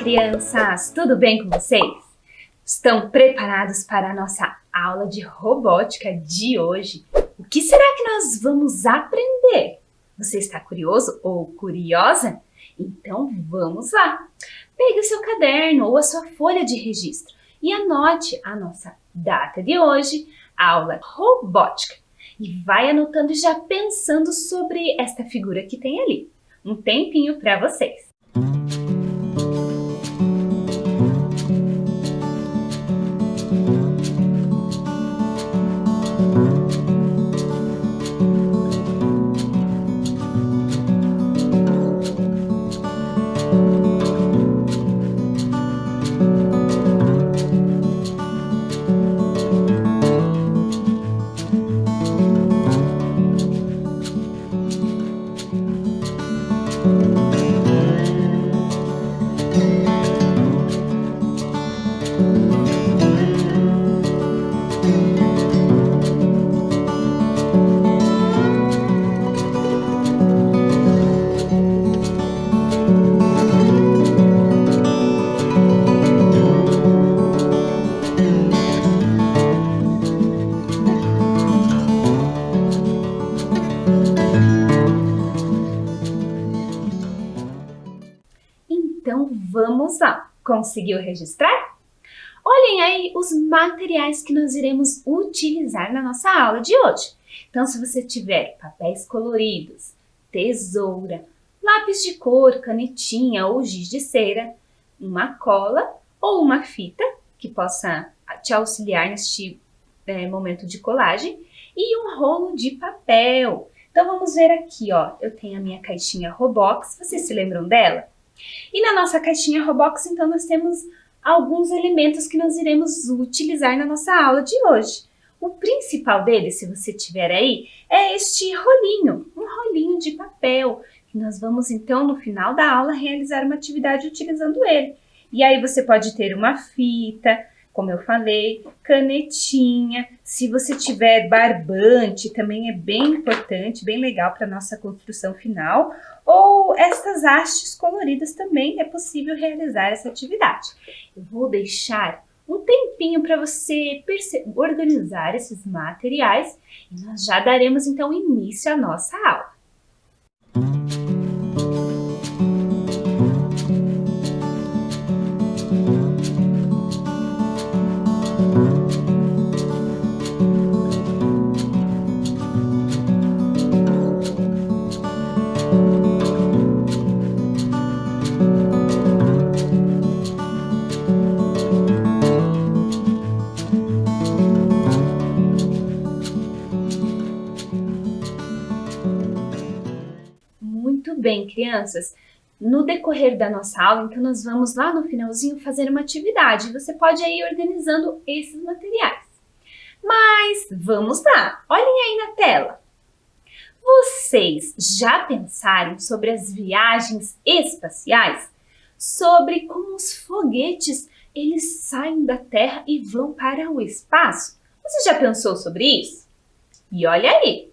Crianças! Tudo bem com vocês? Estão preparados para a nossa aula de robótica de hoje? O que será que nós vamos aprender? Você está curioso ou curiosa? Então vamos lá! Pegue o seu caderno ou a sua folha de registro e anote a nossa data de hoje, aula robótica. E vai anotando e já pensando sobre esta figura que tem ali. Um tempinho para vocês. Então vamos lá! Conseguiu registrar? Olhem aí os materiais que nós iremos utilizar na nossa aula de hoje. Então, se você tiver papéis coloridos, tesoura, lápis de cor, canetinha ou giz de cera, uma cola ou uma fita que possa te auxiliar neste momento de colagem e um rolo de papel. Então vamos ver aqui, ó, eu tenho a minha caixinha Robox, vocês se lembram dela? E na nossa caixinha Robox, então, nós temos alguns elementos que nós iremos utilizar na nossa aula de hoje. O principal deles, se você tiver aí, é este rolinho, um rolinho de papel, que nós vamos, então, no final da aula, realizar uma atividade utilizando ele. E aí você pode ter uma fita, como eu falei, canetinha, se você tiver barbante, também é bem importante, bem legal para a nossa construção final, ou estas hastes coloridas também é possível realizar essa atividade. Eu vou deixar um tempinho para você organizar esses materiais e nós já daremos então início à nossa aula. Muito bem, crianças. No decorrer da nossa aula, então, nós vamos lá no finalzinho fazer uma atividade. Você pode ir organizando esses materiais. Mas vamos lá, olhem aí na tela. Vocês já pensaram sobre as viagens espaciais? Sobre como os foguetes, eles saem da Terra e vão para o espaço? Você já pensou sobre isso? E olha aí!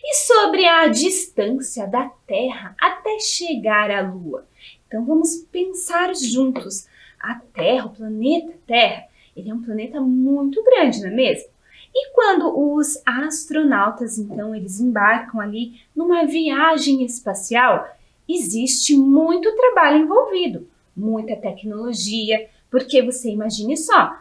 E sobre a distância da Terra até chegar à Lua? Então vamos pensar juntos. A Terra, o planeta Terra, ele é um planeta muito grande, não é mesmo? E quando os astronautas, então, eles embarcam ali numa viagem espacial, existe muito trabalho envolvido, muita tecnologia, porque você imagine só,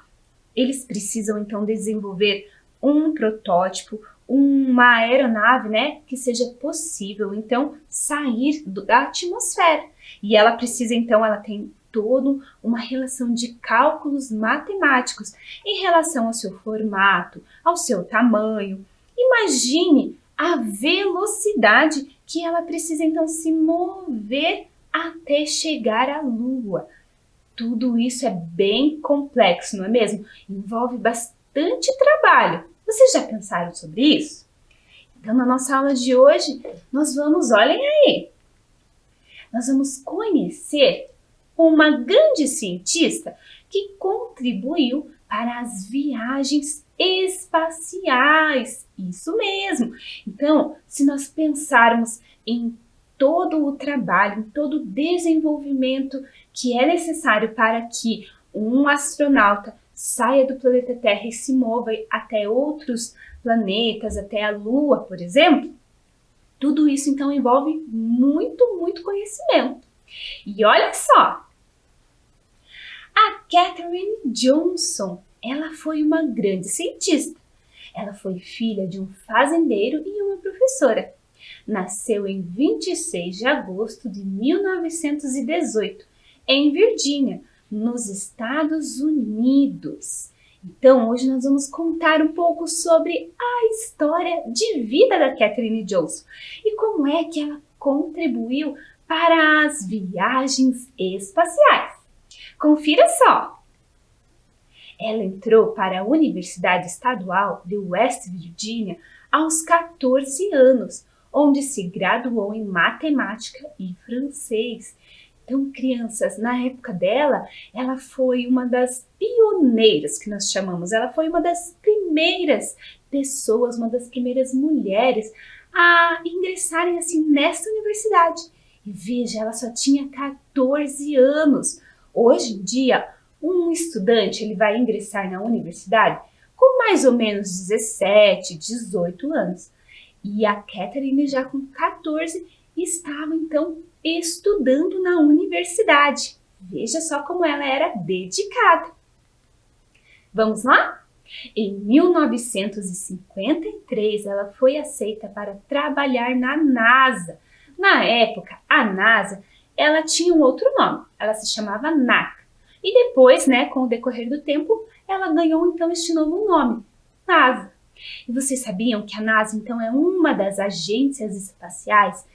eles precisam então desenvolver um protótipo, uma aeronave, né, que seja possível, então, sair da atmosfera. E ela precisa, então, ela tem toda uma relação de cálculos matemáticos em relação ao seu formato, ao seu tamanho. Imagine a velocidade que ela precisa, então, se mover até chegar à Lua. Tudo isso é bem complexo, não é mesmo? Envolve bastante trabalho. Vocês já pensaram sobre isso? Então, na nossa aula de hoje, nós vamos, olhem aí, nós vamos conhecer uma grande cientista que contribuiu para as viagens espaciais. Isso mesmo! Então, se nós pensarmos em todo o trabalho, em todo o desenvolvimento que é necessário para que um astronauta saia do planeta Terra e se mova até outros planetas, até a Lua, por exemplo, tudo isso então envolve muito conhecimento. E olha só, a Katherine Johnson, ela foi uma grande cientista. Ela foi filha de um fazendeiro e uma professora. Nasceu em 26 de agosto de 1918, em Virgínia, nos Estados Unidos. Então, hoje nós vamos contar um pouco sobre a história de vida da Katherine Johnson e como é que ela contribuiu para as viagens espaciais. Confira só! Ela entrou para a Universidade Estadual de West Virginia aos 14 anos, onde se graduou em matemática e francês. Então, crianças, na época dela, ela foi uma das pioneiras, que nós chamamos. Ela foi uma das primeiras pessoas, uma das primeiras mulheres a ingressarem assim nessa universidade. E veja, ela só tinha 14 anos. Hoje em dia, um estudante ele vai ingressar na universidade com mais ou menos 17, 18 anos. E a Katherine, já com 14, estava então estudando na universidade. Veja só como ela era dedicada. Vamos lá? Em 1953, ela foi aceita para trabalhar na NASA. Na época, a NASA ela tinha um outro nome, ela se chamava NASA. E depois, com o decorrer do tempo, ela ganhou então este novo nome, NASA. E vocês sabiam que a NASA então é uma das agências espaciais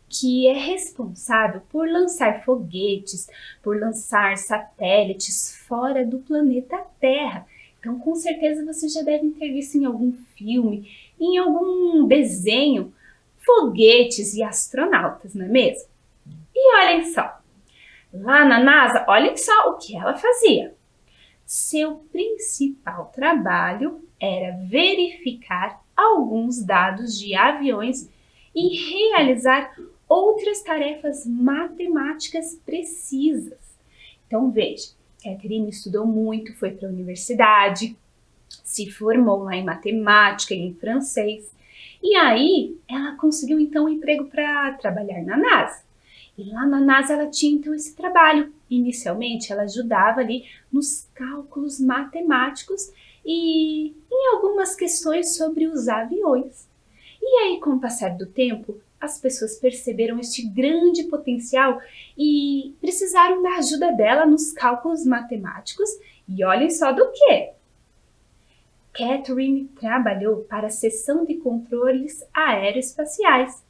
que é responsável por lançar foguetes, por lançar satélites fora do planeta Terra. Então, com certeza você já deve ter visto em algum filme, em algum desenho, foguetes e astronautas, não é mesmo? E olhem só, lá na NASA, olhem só o que ela fazia. Seu principal trabalho era verificar alguns dados de aviões e realizar outras tarefas matemáticas precisas. Então veja, Katherine estudou muito, foi para a universidade, se formou lá em matemática e em francês, e aí ela conseguiu então um emprego para trabalhar na NASA. E lá na NASA ela tinha então esse trabalho. Inicialmente ela ajudava ali nos cálculos matemáticos e em algumas questões sobre os aviões. E aí, com o passar do tempo, as pessoas perceberam este grande potencial e precisaram da ajuda dela nos cálculos matemáticos. E olhem só do quê? Katherine trabalhou para a seção de controles aeroespaciais,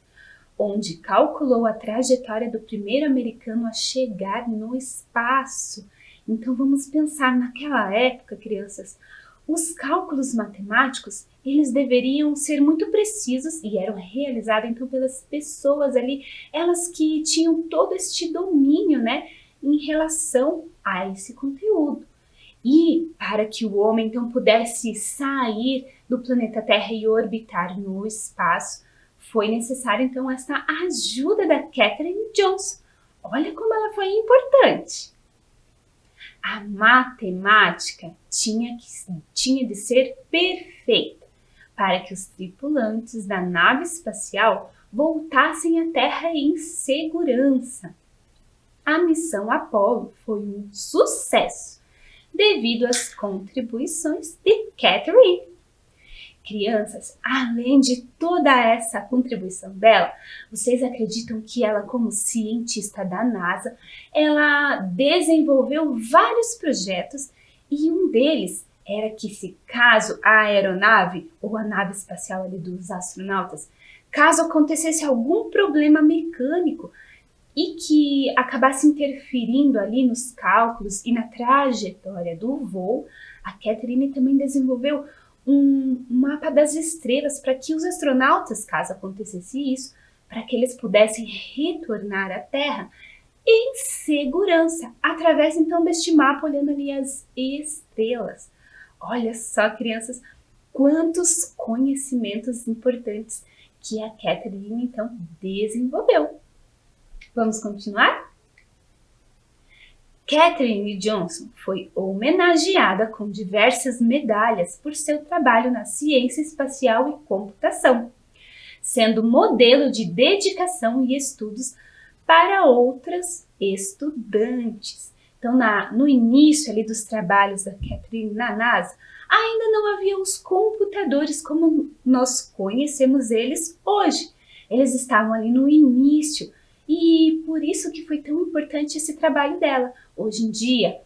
onde calculou a trajetória do primeiro americano a chegar no espaço. Então vamos pensar naquela época, crianças, os cálculos matemáticos, eles deveriam ser muito precisos e eram realizados então pelas pessoas ali, elas que tinham todo este domínio, em relação a esse conteúdo. E para que o homem então pudesse sair do planeta Terra e orbitar no espaço, foi necessária então essa ajuda da Katherine Johnson. Olha como ela foi importante. A matemática tinha de ser perfeita para que os tripulantes da nave espacial voltassem à Terra em segurança. A missão Apollo foi um sucesso devido às contribuições de Katherine. Crianças, além de toda essa contribuição dela, vocês acreditam que ela, como cientista da NASA, ela desenvolveu vários projetos e um deles era que se caso a aeronave ou a nave espacial ali dos astronautas, caso acontecesse algum problema mecânico e que acabasse interferindo ali nos cálculos e na trajetória do voo, a Katherine também desenvolveu um mapa das estrelas para que os astronautas, caso acontecesse isso, para que eles pudessem retornar à Terra em segurança, através então deste mapa, olhando ali as estrelas. Olha só, crianças, quantos conhecimentos importantes que a Katherine então desenvolveu. Vamos continuar? Katherine Johnson foi homenageada com diversas medalhas por seu trabalho na ciência espacial e computação, sendo modelo de dedicação e estudos para outras estudantes. Então, no início ali dos trabalhos da Katherine na NASA, ainda não havia os computadores como nós conhecemos eles hoje. Eles estavam ali no início e por isso que foi tão importante esse trabalho dela. Hoje em dia,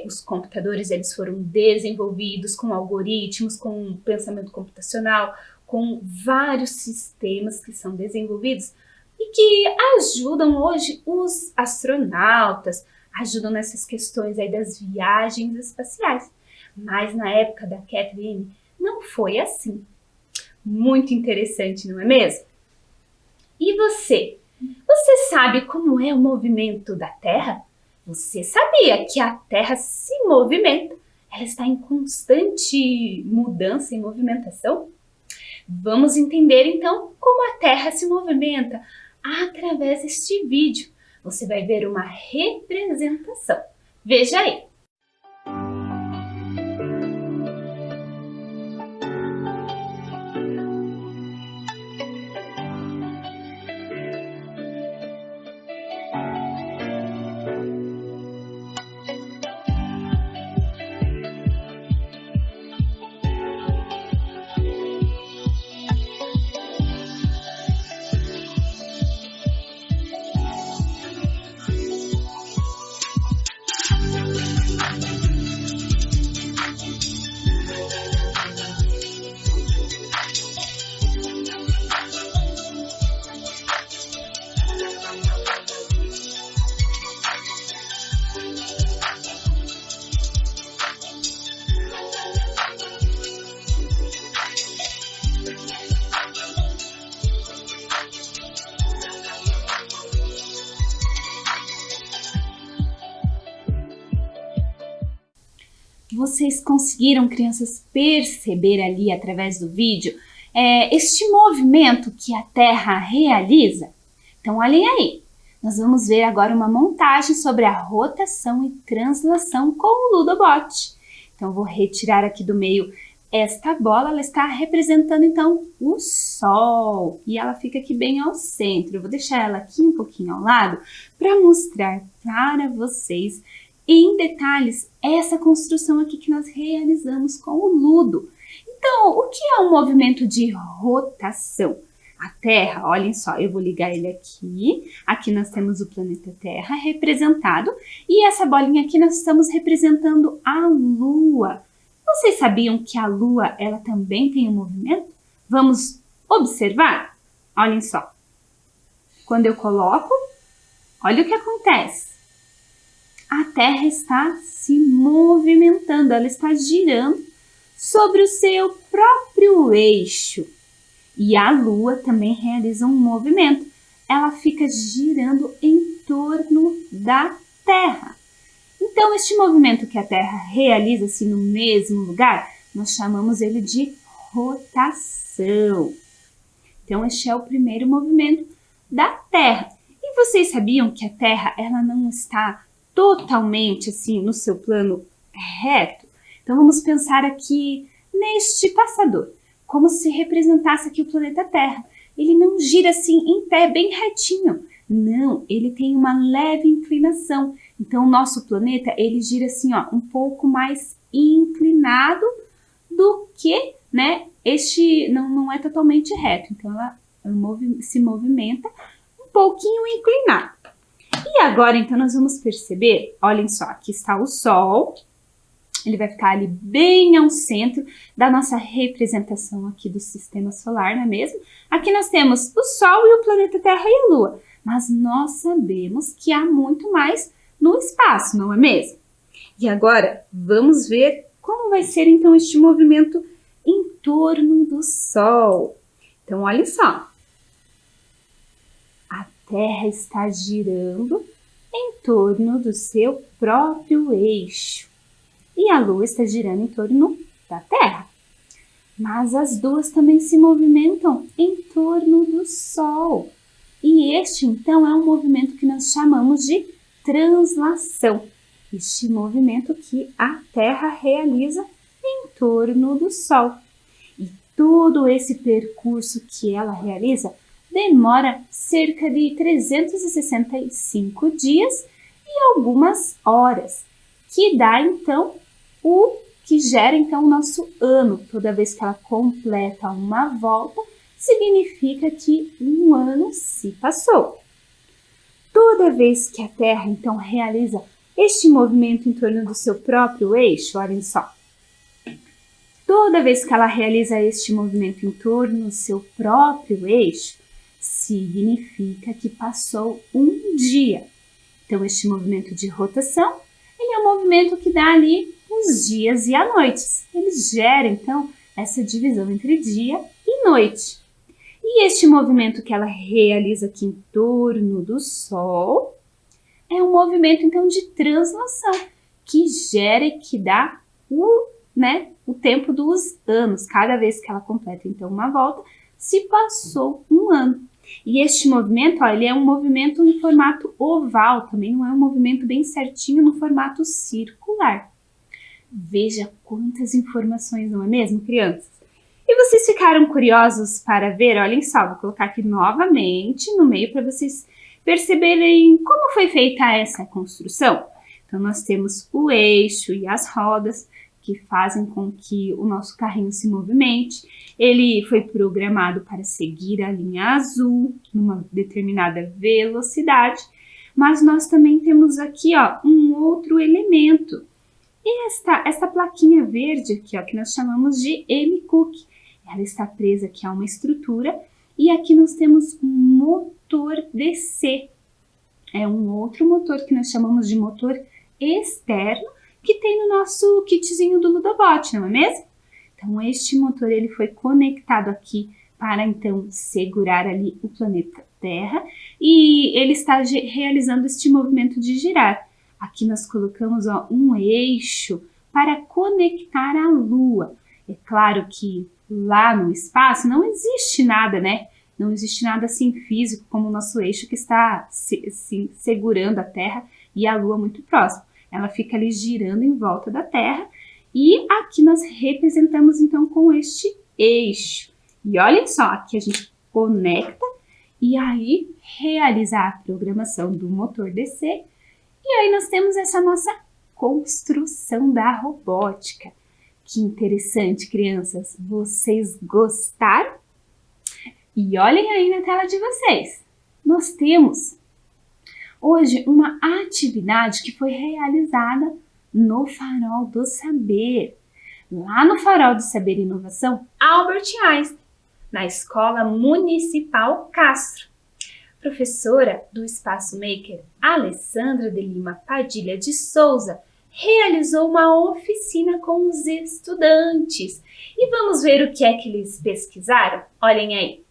os computadores eles foram desenvolvidos com algoritmos, com pensamento computacional, com vários sistemas que são desenvolvidos e que ajudam hoje os astronautas, ajudam nessas questões aí das viagens espaciais. Mas na época da Katherine não foi assim. Muito interessante, não é mesmo? E você? Você sabe como é o movimento da Terra? Você sabia que a Terra se movimenta? Ela está em constante mudança e movimentação? Vamos entender então como a Terra se movimenta através deste vídeo. Você vai ver uma representação. Veja aí! Vocês conseguiram, crianças, perceber ali através do vídeo este movimento que a Terra realiza? Então, olhem aí. Nós vamos ver agora uma montagem sobre a rotação e translação com o Ludobot. Então, vou retirar aqui do meio esta bola. Ela está representando, então, o Sol. E ela fica aqui bem ao centro. Eu vou deixar ela aqui um pouquinho ao lado para mostrar para vocês em detalhes essa construção aqui que nós realizamos com o Ludo. Então, o que é um movimento de rotação? A Terra, olhem só, eu vou ligar ele aqui. Aqui nós temos o planeta Terra representado e essa bolinha aqui nós estamos representando a Lua. Vocês sabiam que a Lua, ela também tem um movimento? Vamos observar? Olhem só. Quando eu coloco, olha o que acontece. A Terra está se movimentando, ela está girando sobre o seu próprio eixo. E a Lua também realiza um movimento. Ela fica girando em torno da Terra. Então, este movimento que a Terra realiza assim, no mesmo lugar, nós chamamos ele de rotação. Então, este é o primeiro movimento da Terra. E vocês sabiam que a Terra ela não está totalmente assim no seu plano reto? Então vamos pensar aqui neste passador, como se representasse aqui o planeta Terra. Ele não gira assim em pé bem retinho, não, ele tem uma leve inclinação. Então o nosso planeta ele gira assim, ó, um pouco mais inclinado do que, né, este não é totalmente reto. Então ela se movimenta um pouquinho inclinado. E agora, então, nós vamos perceber, olhem só, aqui está o Sol, ele vai ficar ali bem ao centro da nossa representação aqui do sistema solar, não é mesmo? Aqui nós temos o Sol e o planeta Terra e a Lua, mas nós sabemos que há muito mais no espaço, não é mesmo? E agora, vamos ver como vai ser, então, este movimento em torno do Sol. Então, olhem só. A Terra está girando em torno do seu próprio eixo e a Lua está girando em torno da Terra. Mas as duas também se movimentam em torno do Sol e E este, então, é um movimento que nós chamamos de translação. Este movimento que a Terra realiza em torno do Sol. E todo esse percurso que ela realiza demora cerca de 365 dias e algumas horas, que dá então que gera então o nosso ano. Toda vez que ela completa uma volta, significa que um ano se passou. Toda vez que a Terra então realiza este movimento em torno do seu próprio eixo, olhem só. Toda vez que ela realiza este movimento em torno do seu próprio eixo, significa que passou um dia. Então, este movimento de rotação, ele é um movimento que dá ali os dias e as noites. Ele gera, então, essa divisão entre dia e noite. E este movimento que ela realiza aqui em torno do Sol é um movimento, então, de translação, que gera e que dá o tempo dos anos. Cada vez que ela completa, então, uma volta, se passou um ano. E este movimento, ele é um movimento em formato oval, também não é um movimento bem certinho no formato circular. Veja quantas informações, não é mesmo, crianças? E vocês ficaram curiosos para ver? Olhem só, vou colocar aqui novamente no meio para vocês perceberem como foi feita essa construção. Então, nós temos o eixo e as rodas que fazem com que o nosso carrinho se movimente. Ele foi programado para seguir a linha azul numa determinada velocidade, mas nós também temos aqui um outro elemento. E esta plaquinha verde aqui, que nós chamamos de M-Cook. Ela está presa aqui a uma estrutura e aqui nós temos um motor DC. É um outro motor que nós chamamos de motor externo que tem no nosso kitzinho do Ludobot, não é mesmo? Então, este motor ele foi conectado aqui para, então, segurar ali o planeta Terra e ele está realizando este movimento de girar. Aqui nós colocamos um eixo para conectar a Lua. É claro que lá no espaço não existe nada, né? Não existe nada assim físico como o nosso eixo que está segurando a Terra e a Lua muito próximo. Ela fica ali girando em volta da Terra e aqui nós representamos então com este eixo. E olhem só, aqui a gente conecta e aí realiza a programação do motor DC e aí nós temos essa nossa construção da robótica. Que interessante, crianças! Vocês gostaram? E olhem aí na tela de vocês. Nós temos hoje uma atividade que foi realizada no Farol do Saber. Lá no Farol do Saber e Inovação, Albert Einstein, na Escola Municipal Castro. Professora do Espaço Maker, Alessandra de Lima Padilha de Souza, realizou uma oficina com os estudantes. E vamos ver o que é que eles pesquisaram? Olhem aí.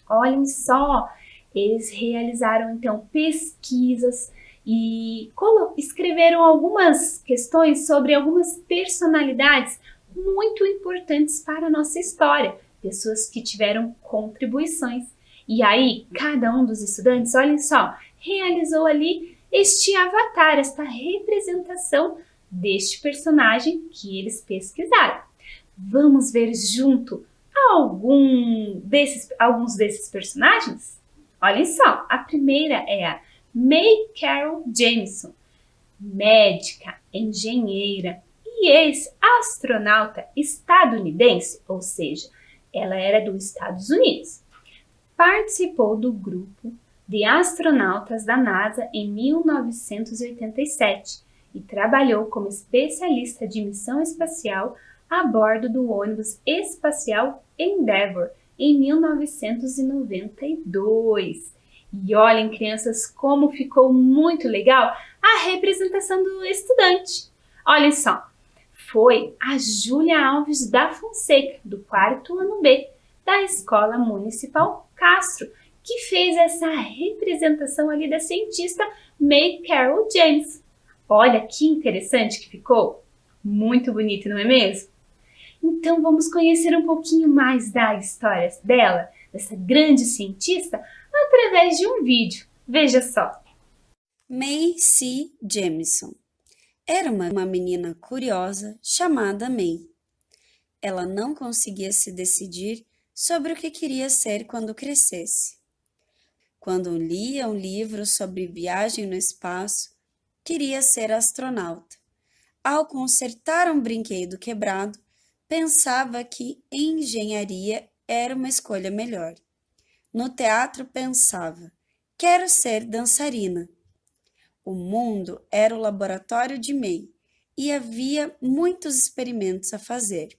Olhem só, eles realizaram então pesquisas e escreveram algumas questões sobre algumas personalidades muito importantes para a nossa história, pessoas que tiveram contribuições. E aí, cada um dos estudantes, olhem só, realizou ali este avatar, esta representação deste personagem que eles pesquisaram. Vamos ver junto alguns desses personagens? Olhem só, a primeira é a May Carol Jameson, médica, engenheira e ex-astronauta estadunidense, ou seja, ela era dos Estados Unidos. Participou do grupo de astronautas da NASA em 1987 e trabalhou como especialista de missão espacial a bordo do ônibus espacial Endeavour em 1992. E olhem, crianças, como ficou muito legal a representação do estudante. Olhem só, foi a Júlia Alves da Fonseca, do 4º ano B, da Escola Municipal Castro, que fez essa representação ali da cientista May Carol Jameson. Olha que interessante que ficou. Muito bonito, não é mesmo? Então vamos conhecer um pouquinho mais da história dela, dessa grande cientista, através de um vídeo. Veja só. Mae C. Jemison era uma menina curiosa chamada Mae. Ela não conseguia se decidir sobre o que queria ser quando crescesse. Quando lia um livro sobre viagem no espaço, queria ser astronauta. Ao consertar um brinquedo quebrado, pensava que engenharia era uma escolha melhor. No teatro pensava, quero ser dançarina. O mundo era o laboratório de Mae e havia muitos experimentos a fazer.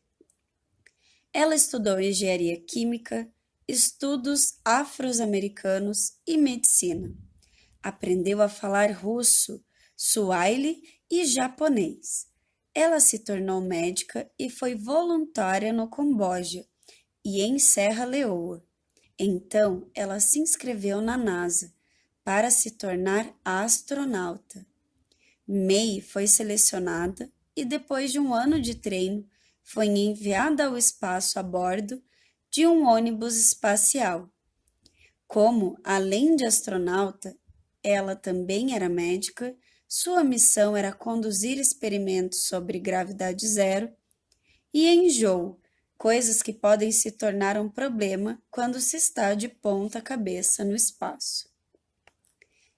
Ela estudou engenharia química, estudos afro-americanos e medicina. Aprendeu a falar russo, suaile e japonês. Ela se tornou médica e foi voluntária no Camboja e em Serra Leoa. Então, ela se inscreveu na NASA para se tornar astronauta. Mae foi selecionada e, depois de um ano de treino, foi enviada ao espaço a bordo de um ônibus espacial. Como, além de astronauta, ela também era médica, sua missão era conduzir experimentos sobre gravidade zero e enjoo, coisas que podem se tornar um problema quando se está de ponta cabeça no espaço.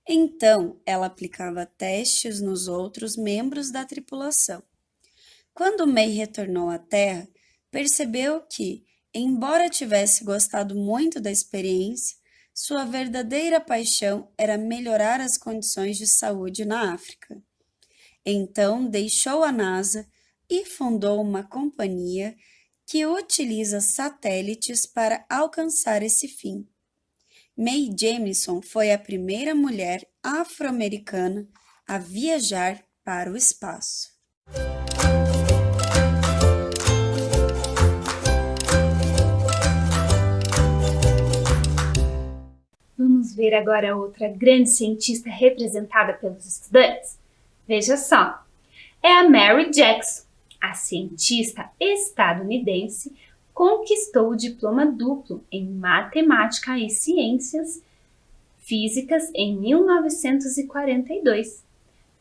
Então, ela aplicava testes nos outros membros da tripulação. Quando Mae retornou à Terra, percebeu que, embora tivesse gostado muito da experiência, sua verdadeira paixão era melhorar as condições de saúde na África. Então, deixou a NASA e fundou uma companhia que utiliza satélites para alcançar esse fim. Mae Jemison foi a primeira mulher afro-americana a viajar para o espaço. Vamos ver agora outra grande cientista representada pelos estudantes? Veja só, é a Mary Jackson. A cientista estadunidense conquistou o diploma duplo em matemática e ciências físicas em 1942.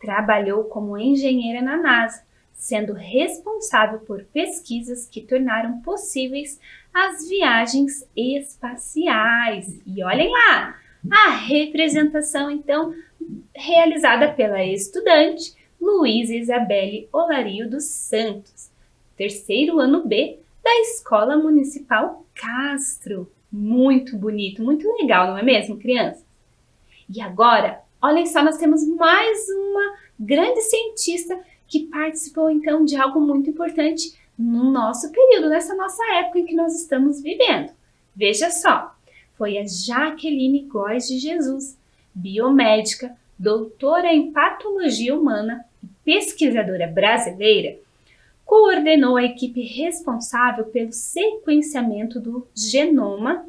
Trabalhou como engenheira na NASA, sendo responsável por pesquisas que tornaram possíveis as viagens espaciais. E olhem lá, a representação então realizada pela estudante Luísa Isabelle Olario dos Santos, terceiro ano B da Escola Municipal Castro. Muito bonito, muito legal, não é mesmo, crianças? E agora, olhem só, nós temos mais uma grande cientista que participou então de algo muito importante no nosso período, nessa nossa época em que nós estamos vivendo. Veja só, foi a Jaqueline Góes de Jesus, biomédica, doutora em patologia humana e pesquisadora brasileira, coordenou a equipe responsável pelo sequenciamento do genoma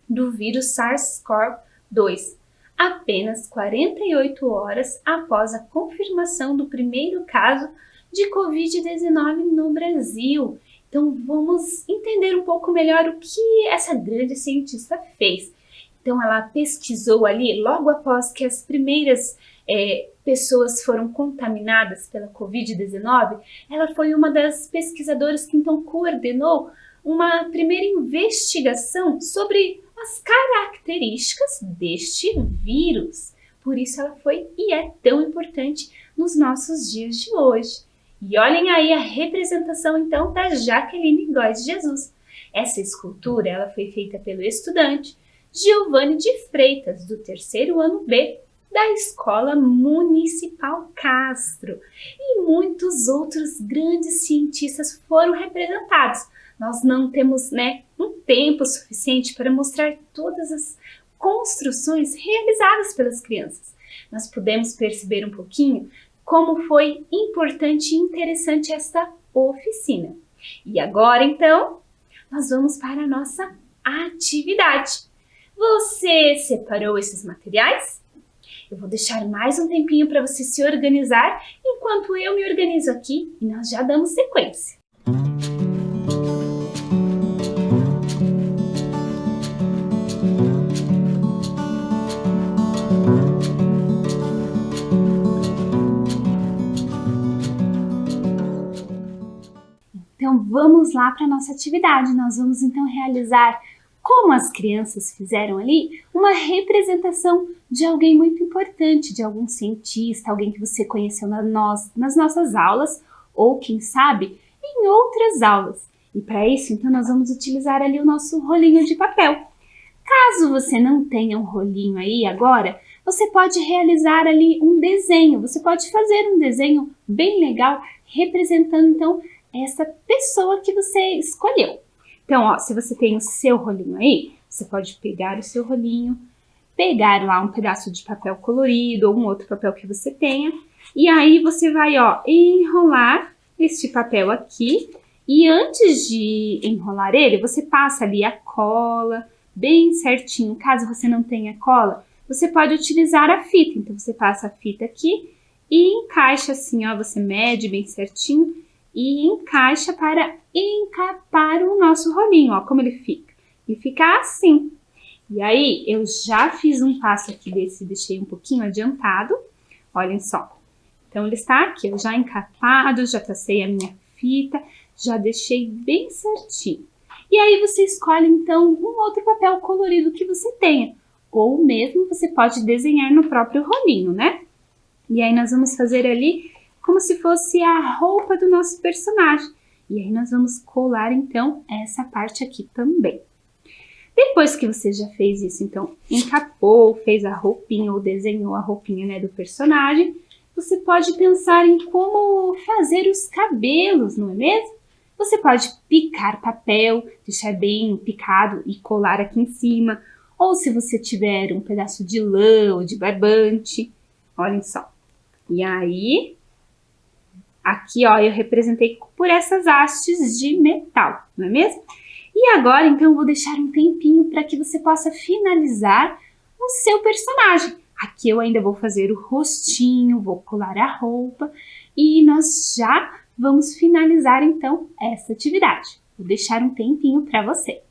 do vírus SARS-CoV-2, apenas 48 horas após a confirmação do primeiro caso de Covid-19 no Brasil. Então, vamos entender um pouco melhor o que essa grande cientista fez. Então, ela pesquisou ali, logo após que as primeiras pessoas foram contaminadas pela Covid-19, ela foi uma das pesquisadoras que então coordenou uma primeira investigação sobre as características deste vírus. Por isso ela foi e é tão importante nos nossos dias de hoje. E olhem aí a representação então da Jaqueline Góes de Jesus. Essa escultura ela foi feita pelo estudante Giovanni de Freitas, do terceiro ano B da Escola Municipal Castro. E muitos outros grandes cientistas foram representados. Nós não temos, um tempo suficiente para mostrar todas as construções realizadas pelas crianças. Nós podemos perceber um pouquinho como foi importante e interessante esta oficina. E agora, então, nós vamos para a nossa atividade. Você separou esses materiais? Eu vou deixar mais um tempinho para você se organizar, enquanto eu me organizo aqui e nós já damos sequência. vamos lá para a nossa atividade. Nós vamos então realizar, como as crianças fizeram ali, uma representação de alguém muito importante, de algum cientista, alguém que você conheceu nas nossas aulas, ou quem sabe, em outras aulas. E para isso, então, nós vamos utilizar ali o nosso rolinho de papel. Caso você não tenha um rolinho aí agora, você pode realizar ali um desenho. Você pode fazer um desenho bem legal, representando, então, essa pessoa que você escolheu. Então, ó, se você tem o seu rolinho aí, você pode pegar o seu rolinho, pegar lá um pedaço de papel colorido ou um outro papel que você tenha, e aí você vai, ó, enrolar este papel aqui, e antes de enrolar ele, você passa ali a cola bem certinho. Caso você não tenha cola, você pode utilizar a fita. Então, você passa a fita aqui e encaixa assim, ó, você mede bem certinho e encaixa para encapar o nosso rolinho, ó, como ele fica. E fica assim. E aí, eu já fiz um passo aqui desse, deixei um pouquinho adiantado. Olhem só. Então, ele está aqui, eu já encapado, já passei a minha fita, já deixei bem certinho. E aí, você escolhe, então, um outro papel colorido que você tenha. Ou mesmo, você pode desenhar no próprio rolinho, né? E aí, nós vamos fazer ali como se fosse a roupa do nosso personagem. E aí, nós vamos colar, então, essa parte aqui também. Depois que você já fez isso, então, encapou, fez a roupinha ou desenhou a roupinha, né, do personagem, você pode pensar em como fazer os cabelos, não é mesmo? Você pode picar papel, deixar bem picado e colar aqui em cima. Ou se você tiver um pedaço de lã ou de barbante, olhem só. E aí, aqui, ó, eu representei por essas hastes de metal, não é mesmo? E agora, então, eu vou deixar um tempinho para que você possa finalizar o seu personagem. Aqui eu ainda vou fazer o rostinho, vou colar a roupa e nós já vamos finalizar, então, essa atividade. Vou deixar um tempinho para você.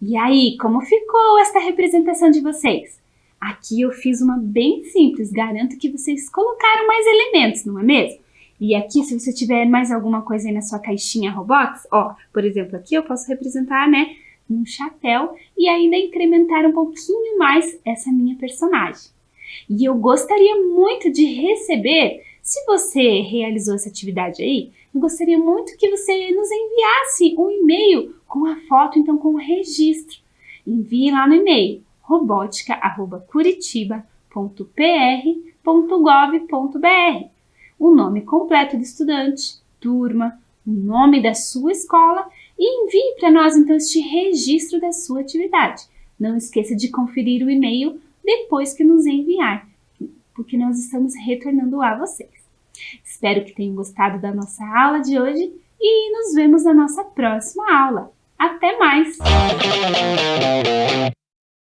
E aí, como ficou esta representação de vocês? Aqui eu fiz uma bem simples, garanto que vocês colocaram mais elementos, não é mesmo? E aqui, se você tiver mais alguma coisa aí na sua caixinha Roblox, ó, por exemplo, aqui eu posso representar, né, um chapéu e ainda incrementar um pouquinho mais essa minha personagem. E eu gostaria muito de receber, se você realizou essa atividade aí, eu gostaria muito que você nos enviasse um e-mail com a foto, então com o registro. Envie lá no e-mail robotica@curitiba.pr.gov.br o nome completo do estudante, turma, o nome da sua escola e envie para nós então este registro da sua atividade. Não esqueça de conferir o e-mail depois que nos enviar, porque nós estamos retornando a vocês. Espero que tenham gostado da nossa aula de hoje e nos vemos na nossa próxima aula. Até mais!